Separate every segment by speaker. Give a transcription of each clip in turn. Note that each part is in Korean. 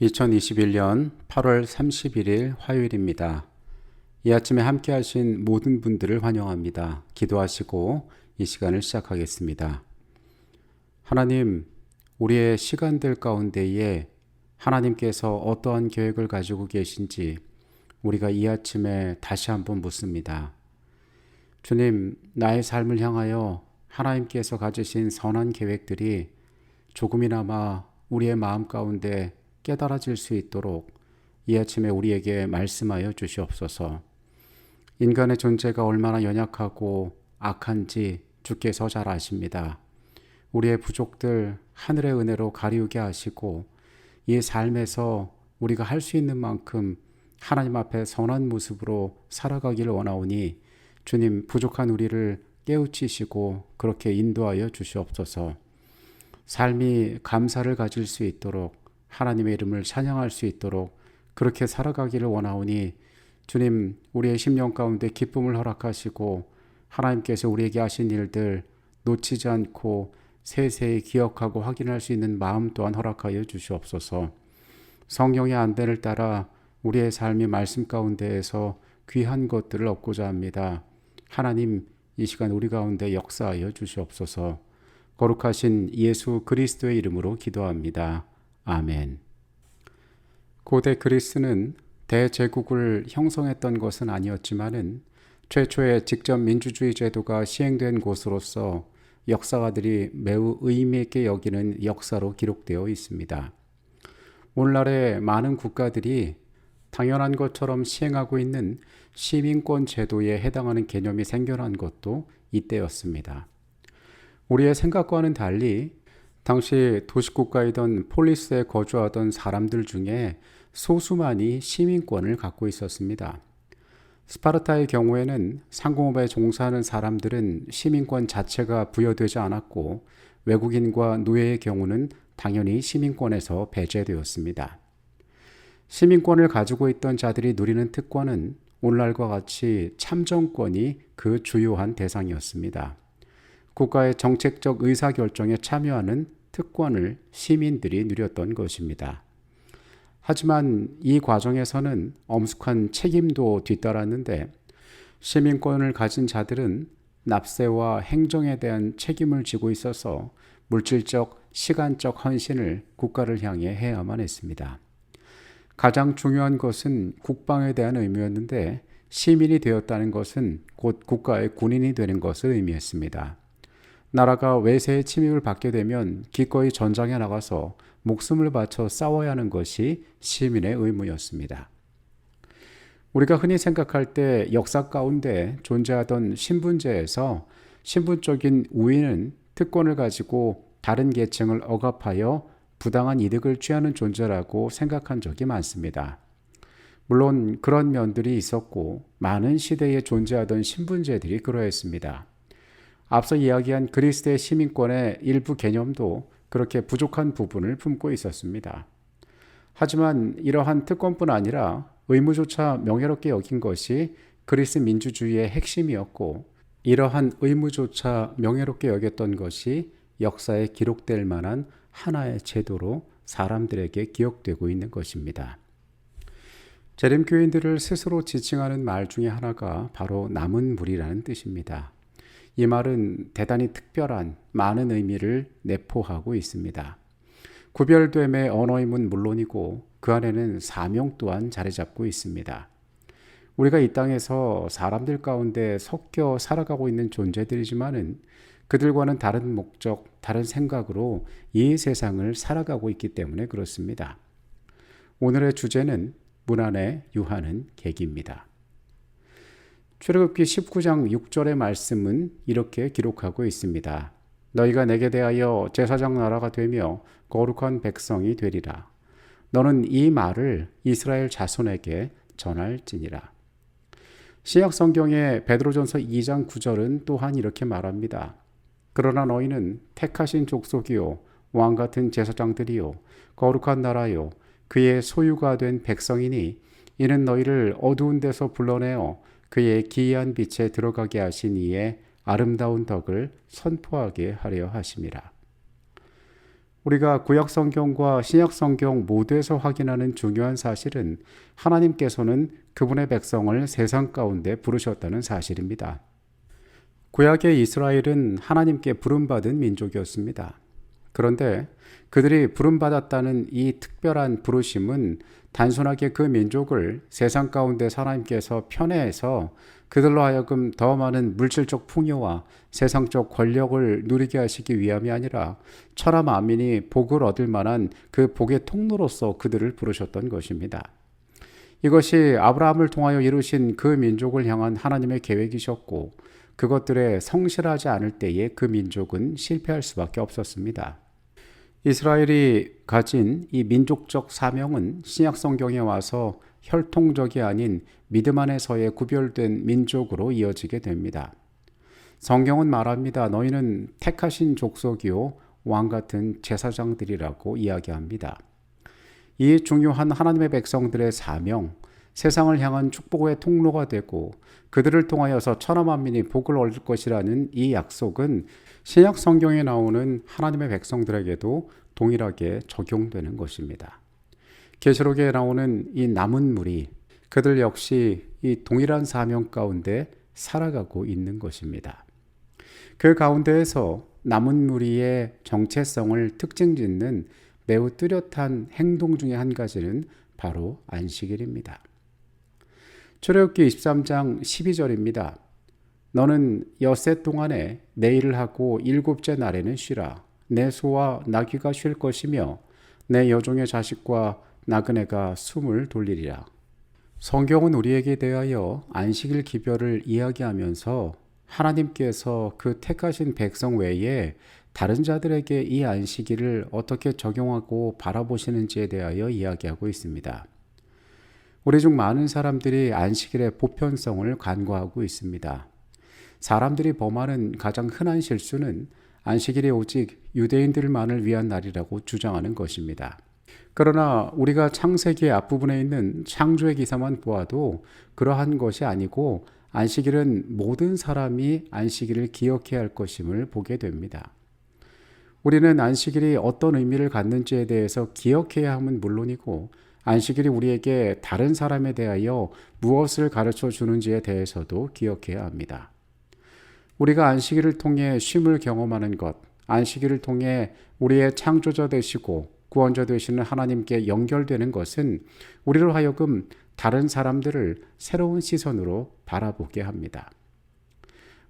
Speaker 1: 2021년 8월 31일 화요일입니다. 이 아침에 함께 하신 모든 분들을 환영합니다. 기도하시고 이 시간을 시작하겠습니다. 하나님, 우리의 시간들 가운데에 하나님께서 어떠한 계획을 가지고 계신지 우리가 이 아침에 다시 한번 묻습니다. 주님, 나의 삶을 향하여 하나님께서 가지신 선한 계획들이 조금이나마 우리의 마음 가운데 깨달아질 수 있도록 이 아침에 우리에게 말씀하여 주시옵소서. 인간의 존재가 얼마나 연약하고 악한지 주께서 잘 아십니다. 우리의 부족들 하늘의 은혜로 가리우게 하시고 이 삶에서 우리가 할 수 있는 만큼 하나님 앞에 선한 모습으로 살아가기를 원하오니 주님, 부족한 우리를 깨우치시고 그렇게 인도하여 주시옵소서. 삶이 감사를 가질 수 있도록 하나님의 이름을 찬양할 수 있도록 그렇게 살아가기를 원하오니 주님, 우리의 심령 가운데 기쁨을 허락하시고 하나님께서 우리에게 하신 일들 놓치지 않고 세세히 기억하고 확인할 수 있는 마음 또한 허락하여 주시옵소서. 성령의 안대를 따라 우리의 삶이 말씀 가운데에서 귀한 것들을 얻고자 합니다. 하나님, 이 시간 우리 가운데 역사하여 주시옵소서. 거룩하신 예수 그리스도의 이름으로 기도합니다. 아멘. 고대 그리스는 대제국을 형성했던 것은 아니었지만은 최초의 직접 민주주의 제도가 시행된 곳으로서 역사가들이 매우 의미 있게 여기는 역사로 기록되어 있습니다. 오늘날의 많은 국가들이 당연한 것처럼 시행하고 있는 시민권 제도에 해당하는 개념이 생겨난 것도 이때였습니다. 우리의 생각과는 달리 당시 도시국가이던 폴리스에 거주하던 사람들 중에 소수만이 시민권을 갖고 있었습니다. 스파르타의 경우에는 상공업에 종사하는 사람들은 시민권 자체가 부여되지 않았고 외국인과 노예의 경우는 당연히 시민권에서 배제되었습니다. 시민권을 가지고 있던 자들이 누리는 특권은 오늘날과 같이 참정권이 그 주요한 대상이었습니다. 국가의 정책적 의사결정에 참여하는 특권을 시민들이 누렸던 것입니다. 하지만 이 과정에서는 엄숙한 책임도 뒤따랐는데 시민권을 가진 자들은 납세와 행정에 대한 책임을 지고 있어서 물질적, 시간적 헌신을 국가를 향해 해야만 했습니다. 가장 중요한 것은 국방에 대한 의무였는데 시민이 되었다는 것은 곧 국가의 군인이 되는 것을 의미했습니다. 나라가 외세의 침입을 받게 되면 기꺼이 전장에 나가서 목숨을 바쳐 싸워야 하는 것이 시민의 의무였습니다. 우리가 흔히 생각할 때 역사 가운데 존재하던 신분제에서 신분적인 우위는 특권을 가지고 다른 계층을 억압하여 부당한 이득을 취하는 존재라고 생각한 적이 많습니다. 물론 그런 면들이 있었고 많은 시대에 존재하던 신분제들이 그러했습니다. 앞서 이야기한 그리스도의 시민권의 일부 개념도 그렇게 부족한 부분을 품고 있었습니다. 하지만 이러한 특권뿐 아니라 의무조차 명예롭게 여긴 것이 그리스 민주주의의 핵심이었고 이러한 의무조차 명예롭게 여겼던 것이 역사에 기록될 만한 하나의 제도로 사람들에게 기억되고 있는 것입니다. 재림교인들을 스스로 지칭하는 말 중에 하나가 바로 남은 물이라는 뜻입니다. 이 말은 대단히 특별한 많은 의미를 내포하고 있습니다. 구별됨의 언어임은 물론이고 그 안에는 사명 또한 자리 잡고 있습니다. 우리가 이 땅에서 사람들 가운데 섞여 살아가고 있는 존재들이지만은 그들과는 다른 목적, 다른 생각으로 이 세상을 살아가고 있기 때문에 그렇습니다. 오늘의 주제는 문 안에 유하는 계기입니다. 출애굽기 19장 6절의 말씀은 이렇게 기록하고 있습니다. 너희가 내게 대하여 제사장 나라가 되며 거룩한 백성이 되리라. 너는 이 말을 이스라엘 자손에게 전할지니라. 신약 성경의 베드로전서 2장 9절은 또한 이렇게 말합니다. 그러나 너희는 택하신 족속이요 왕 같은 제사장들이요 거룩한 나라요 그의 소유가 된 백성이니 이는 너희를 어두운 데서 불러내어 그의 기이한 빛에 들어가게 하신 이의 아름다운 덕을 선포하게 하려 하심이라. 우리가 구약 성경과 신약 성경 모두에서 확인하는 중요한 사실은 하나님께서는 그분의 백성을 세상 가운데 부르셨다는 사실입니다. 구약의 이스라엘은 하나님께 부름받은 민족이었습니다. 그런데 그들이 부름받았다는 이 특별한 부르심은 단순하게 그 민족을 세상 가운데 하나님께서 편애해서 그들로 하여금 더 많은 물질적 풍요와 세상적 권력을 누리게 하시기 위함이 아니라 천하 만민이 복을 얻을 만한 그 복의 통로로서 그들을 부르셨던 것입니다. 이것이 아브라함을 통하여 이루신 그 민족을 향한 하나님의 계획이셨고, 그것들에 성실하지 않을 때에 그 민족은 실패할 수밖에 없었습니다. 이스라엘이 가진 이 민족적 사명은 신약 성경에 와서 혈통적이 아닌 믿음 안에서의 구별된 민족으로 이어지게 됩니다. 성경은 말합니다. 너희는 택하신 족속이요 왕 같은 제사장들이라고 이야기합니다. 이 중요한 하나님의 백성들의 사명, 세상을 향한 축복의 통로가 되고 그들을 통하여서 천하 만민이 복을 얻을 것이라는 이 약속은 신약 성경에 나오는 하나님의 백성들에게도 동일하게 적용되는 것입니다. 계시록에 나오는 이 남은 무리, 그들 역시 이 동일한 사명 가운데 살아가고 있는 것입니다. 그 가운데에서 남은 무리의 정체성을 특징짓는 매우 뚜렷한 행동 중에 한 가지는 바로 안식일입니다. 출애굽기 23장 12절입니다. 너는 엿새 동안에 내 일을 하고 일곱째 날에는 쉬라. 내 소와 나귀가 쉴 것이며 내 여종의 자식과 나그네가 숨을 돌리리라. 성경은 우리에게 대하여 안식일 기별을 이야기하면서 하나님께서 그 택하신 백성 외에 다른 자들에게 이 안식일을 어떻게 적용하고 바라보시는지에 대하여 이야기하고 있습니다. 우리 중 많은 사람들이 안식일의 보편성을 간과하고 있습니다. 사람들이 범하는 가장 흔한 실수는 안식일이 오직 유대인들만을 위한 날이라고 주장하는 것입니다. 그러나 우리가 창세기의 앞부분에 있는 창조의 기사만 보아도 그러한 것이 아니고 안식일은 모든 사람이 안식일을 기억해야 할 것임을 보게 됩니다. 우리는 안식일이 어떤 의미를 갖는지에 대해서 기억해야 함은 물론이고 안식일이 우리에게 다른 사람에 대하여 무엇을 가르쳐 주는지에 대해서도 기억해야 합니다. 우리가 안식일을 통해 쉼을 경험하는 것, 안식일을 통해 우리의 창조자 되시고 구원자 되시는 하나님께 연결되는 것은 우리로 하여금 다른 사람들을 새로운 시선으로 바라보게 합니다.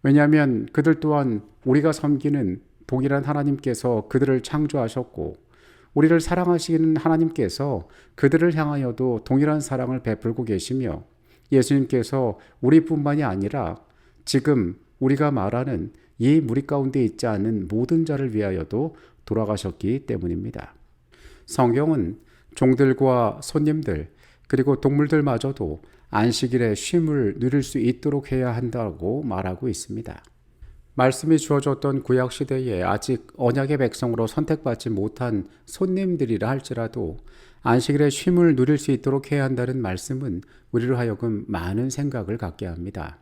Speaker 1: 왜냐하면 그들 또한 우리가 섬기는 동일한 하나님께서 그들을 창조하셨고 우리를 사랑하시는 하나님께서 그들을 향하여도 동일한 사랑을 베풀고 계시며 예수님께서 우리뿐만이 아니라 지금 우리가 말하는 이 무리 가운데 있지 않은 모든 자를 위하여도 돌아가셨기 때문입니다. 성경은 종들과 손님들 그리고 동물들마저도 안식일에 쉼을 누릴 수 있도록 해야 한다고 말하고 있습니다. 말씀이 주어졌던 구약시대에 아직 언약의 백성으로 선택받지 못한 손님들이라 할지라도 안식일에 쉼을 누릴 수 있도록 해야 한다는 말씀은 우리로 하여금 많은 생각을 갖게 합니다.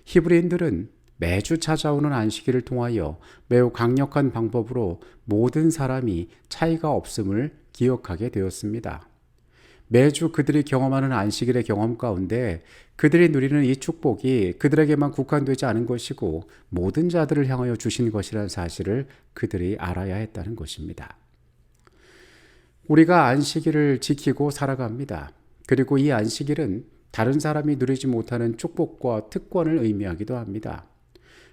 Speaker 1: 히브리인들은 매주 찾아오는 안식일을 통하여 매우 강력한 방법으로 모든 사람이 차이가 없음을 기억하게 되었습니다. 매주 그들이 경험하는 안식일의 경험 가운데 그들이 누리는 이 축복이 그들에게만 국한되지 않은 것이고 모든 자들을 향하여 주신 것이라는 사실을 그들이 알아야 했다는 것입니다. 우리가 안식일을 지키고 살아갑니다. 그리고 이 안식일은 다른 사람이 누리지 못하는 축복과 특권을 의미하기도 합니다.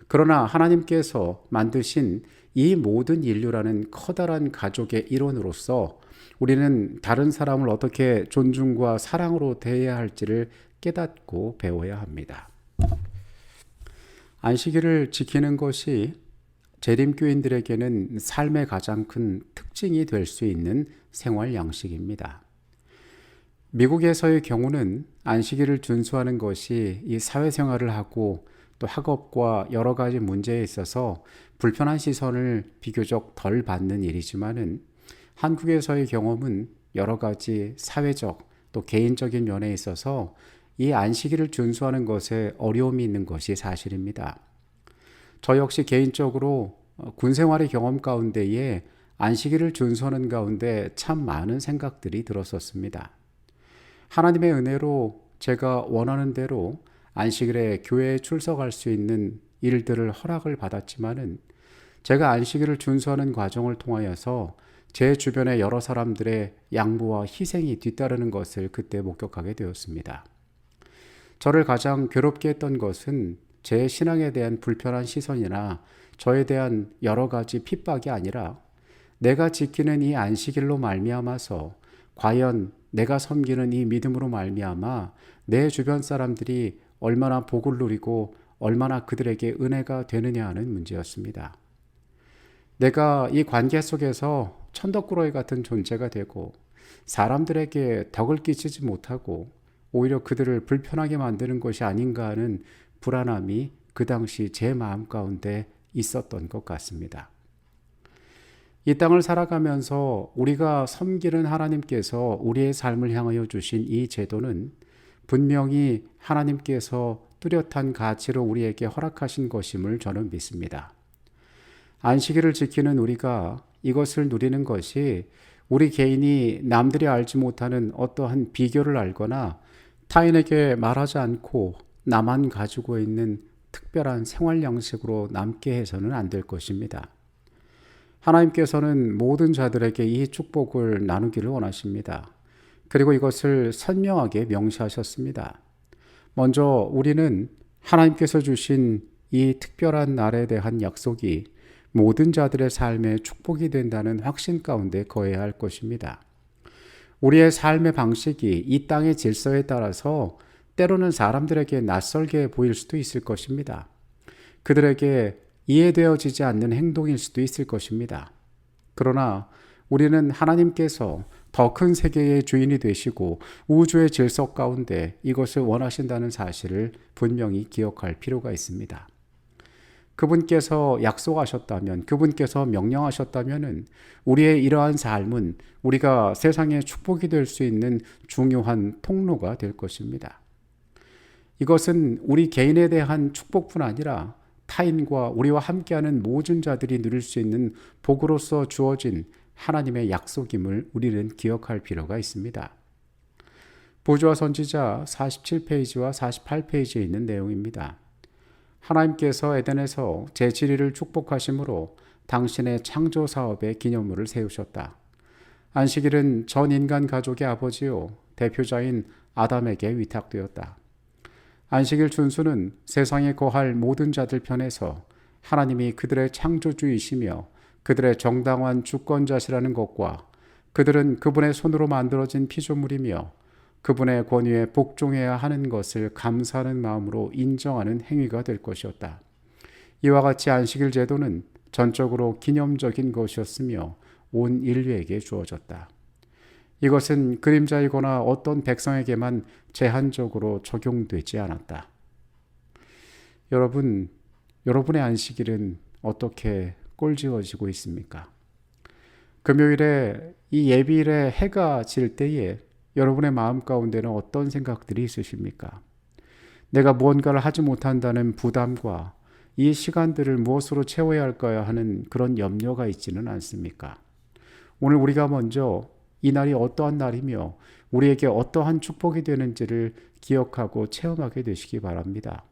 Speaker 1: 그러나 하나님께서 만드신 이 모든 인류라는 커다란 가족의 일원으로서 우리는 다른 사람을 어떻게 존중과 사랑으로 대해야 할지를 깨닫고 배워야 합니다. 안식일을 지키는 것이 재림교인들에게는 삶의 가장 큰 특징이 될 수 있는 생활 양식입니다. 미국에서의 경우는 안식일을 준수하는 것이 이 사회생활을 하고 또 학업과 여러 가지 문제에 있어서 불편한 시선을 비교적 덜 받는 일이지만은 한국에서의 경험은 여러 가지 사회적 또 개인적인 면에 있어서 이 안식일을 준수하는 것에 어려움이 있는 것이 사실입니다. 저 역시 개인적으로 군 생활의 경험 가운데에 안식일을 준수하는 가운데 참 많은 생각들이 들었었습니다. 하나님의 은혜로 제가 원하는 대로 안식일에 교회에 출석할 수 있는 일들을 허락을 받았지만은 제가 안식일을 준수하는 과정을 통하여서 제 주변의 여러 사람들의 양보와 희생이 뒤따르는 것을 그때 목격하게 되었습니다. 저를 가장 괴롭게 했던 것은 제 신앙에 대한 불편한 시선이나 저에 대한 여러 가지 핍박이 아니라 내가 지키는 이 안식일로 말미암아서 과연 내가 섬기는 이 믿음으로 말미암아 내 주변 사람들이 얼마나 복을 누리고 얼마나 그들에게 은혜가 되느냐 하는 문제였습니다. 내가 이 관계 속에서 천덕꾸러기 같은 존재가 되고 사람들에게 덕을 끼치지 못하고 오히려 그들을 불편하게 만드는 것이 아닌가 하는 불안함이 그 당시 제 마음 가운데 있었던 것 같습니다. 이 땅을 살아가면서 우리가 섬기는 하나님께서 우리의 삶을 향하여 주신 이 제도는 분명히 하나님께서 뚜렷한 가치로 우리에게 허락하신 것임을 저는 믿습니다. 안식일을 지키는 우리가 이것을 누리는 것이 우리 개인이 남들이 알지 못하는 어떠한 비결을 알거나 타인에게 말하지 않고 나만 가지고 있는 특별한 생활 양식으로 남게 해서는 안 될 것입니다. 하나님께서는 모든 자들에게 이 축복을 나누기를 원하십니다. 그리고 이것을 선명하게 명시하셨습니다. 먼저 우리는 하나님께서 주신 이 특별한 날에 대한 약속이 모든 자들의 삶에 축복이 된다는 확신 가운데 거해야 할 것입니다. 우리의 삶의 방식이 이 땅의 질서에 따라서 때로는 사람들에게 낯설게 보일 수도 있을 것입니다. 그들에게 이해되어지지 않는 행동일 수도 있을 것입니다. 그러나 우리는 하나님께서 더 큰 세계의 주인이 되시고 우주의 질서 가운데 이것을 원하신다는 사실을 분명히 기억할 필요가 있습니다. 그분께서 약속하셨다면, 그분께서 명령하셨다면 우리의 이러한 삶은 우리가 세상에 축복이 될 수 있는 중요한 통로가 될 것입니다. 이것은 우리 개인에 대한 축복뿐 아니라 타인과 우리와 함께하는 모든 자들이 누릴 수 있는 복으로서 주어진 하나님의 약속임을 우리는 기억할 필요가 있습니다. 보주와 선지자 47페이지와 48페이지에 있는 내용입니다. 하나님께서 에덴에서 제7일을 축복하심으로 당신의 창조 사업의 기념물을 세우셨다. 안식일은 전 인간 가족의 아버지요 대표자인 아담에게 위탁되었다. 안식일 준수는 세상에 거할 모든 자들 편에서 하나님이 그들의 창조주이시며 그들의 정당한 주권자시라는 것과 그들은 그분의 손으로 만들어진 피조물이며 그분의 권위에 복종해야 하는 것을 감사하는 마음으로 인정하는 행위가 될 것이었다. 이와 같이 안식일 제도는 전적으로 기념적인 것이었으며 온 인류에게 주어졌다. 이것은 그림자이거나 어떤 백성에게만 제한적으로 적용되지 않았다. 여러분의 안식일은 어떻게 꼴지어지고 있습니까? 금요일에 이 예비일에 해가 질 때에 여러분의 마음 가운데는 어떤 생각들이 있으십니까? 내가 무언가를 하지 못한다는 부담과 이 시간들을 무엇으로 채워야 할까요 하는 그런 염려가 있지는 않습니까? 오늘 우리가 먼저 이 날이 어떠한 날이며 우리에게 어떠한 축복이 되는지를 기억하고 체험하게 되시기 바랍니다.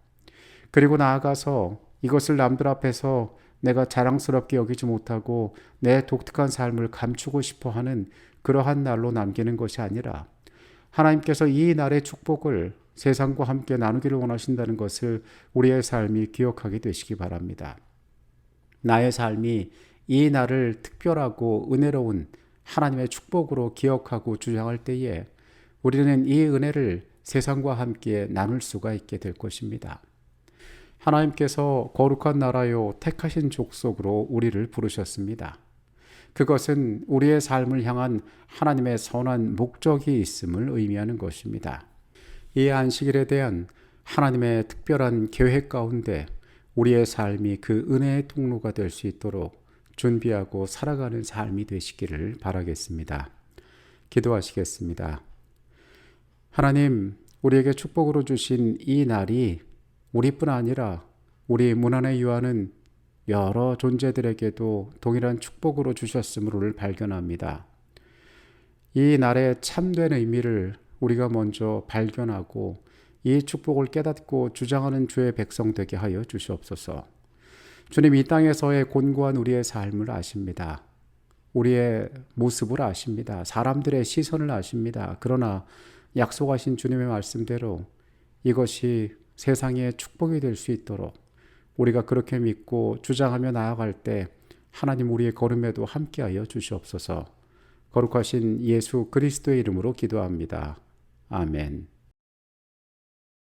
Speaker 1: 그리고 나아가서 이것을 남들 앞에서 내가 자랑스럽게 여기지 못하고 내 독특한 삶을 감추고 싶어 하는 그러한 날로 남기는 것이 아니라 하나님께서 이 날의 축복을 세상과 함께 나누기를 원하신다는 것을 우리의 삶이 기억하게 되시기 바랍니다. 나의 삶이 이 날을 특별하고 은혜로운 하나님의 축복으로 기억하고 주장할 때에 우리는 이 은혜를 세상과 함께 나눌 수가 있게 될 것입니다. 하나님께서 거룩한 나라요 택하신 족속으로 우리를 부르셨습니다. 그것은 우리의 삶을 향한 하나님의 선한 목적이 있음을 의미하는 것입니다. 이 안식일에 대한 하나님의 특별한 계획 가운데 우리의 삶이 그 은혜의 통로가 될 수 있도록 준비하고 살아가는 삶이 되시기를 바라겠습니다. 기도하시겠습니다. 하나님, 우리에게 축복으로 주신 이 날이 우리뿐 아니라 우리 문안에 유하는 여러 존재들에게도 동일한 축복으로 주셨음을 발견합니다. 이 날의 참된 의미를 우리가 먼저 발견하고 이 축복을 깨닫고 주장하는 주의 백성 되게 하여 주시옵소서. 주님, 이 땅에서의 곤고한 우리의 삶을 아십니다. 우리의 모습을 아십니다. 사람들의 시선을 아십니다. 그러나 약속하신 주님의 말씀대로 이것이 세상의 축복이 될 수 있도록 우리가 그렇게 믿고 주장하며 나아갈 때 하나님 우리의 걸음에도 함께하여 주시옵소서. 거룩하신 예수 그리스도의 이름으로 기도합니다. 아멘.